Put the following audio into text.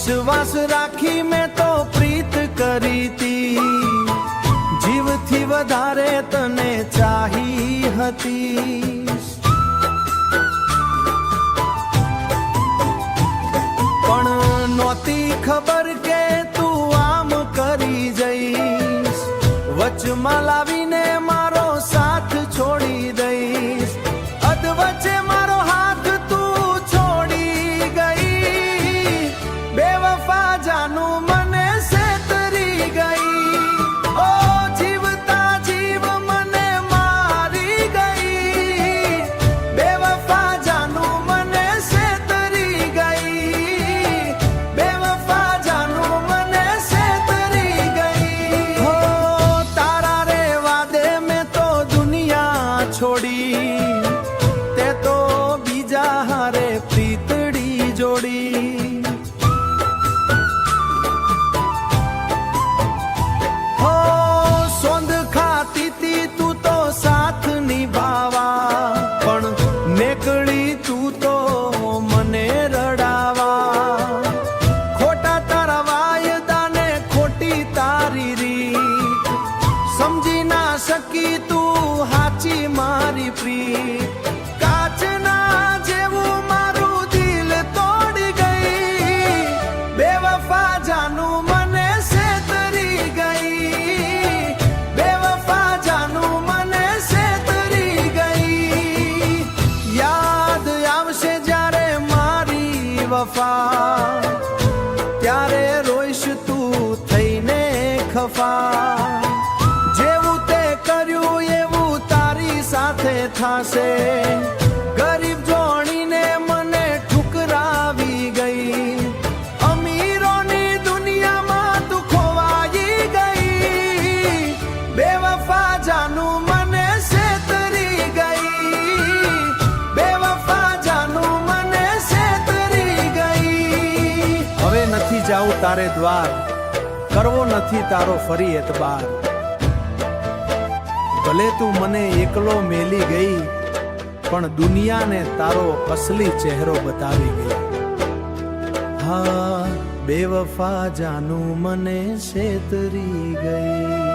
વિશ્વાસ રાખી મેં તો પ્રીત કરી તી, જીવથી વધારે તને ચાહી હતી। પણ નહોતી ખબર કે તું આમ કરી જઈશ, વચમાં લાવીને મારો સાથ છોડી દઈશ, અધવચ્ચે મારો હાથ તું છોડી ગઈ, બેવફા જાનું મને સેતરી ગઈ, ઓ જીવતા જીવ મને મારી ગઈ, બેવફા જાનું મને સેતરી ગઈ, બેવફા જાનું મને સેતરી ગઈ। હો તારા રે વાદે મેં તો દુનિયા છોડી, તે તો બીજા હારે પ્રીતડી જોડી। હો સોંધ ખાતી તી તું તો સાથ નિભાવા, પણ નીકળી તું તો મને રડાવા, ખોટા તારા વાયદા ને ખોટી તારી રીત, સમજી ના શકી તું હાચી મારી પ્રીત, કાચના જેવું મારું દિલ તોડી ગઈ, બેવફા જાનું મને સેતરી ગઈ, બેવફા જાનું મને સેતરી ગઈ। યાદ આવશે જ્યારે મારી વફા, ત્યારે રોઈશ તું થઈને ખફા, જેવું તે કર્યું એવું તારી સાથે થાશે, ગરીબ જોણીને મને ઠુકરાવી ગઈ, અમીરોની દુનિયામાં તું ખોવાઈ ગઈ, બેવફા જાનું મને સેતરી ગઈ, બેવફા જાનું મને સેતરી ગઈ। હવે નથી જાવું તારે દ્વાર, કરવો નથી તારો ફરી એતબાર, ભલે તું મને એકલો મેલી ગઈ, પણ દુનિયાને તારો અસલી ચહેરો બતાવી ગઈ। હા બેવફા જાનું મને સેતરી ગઈ।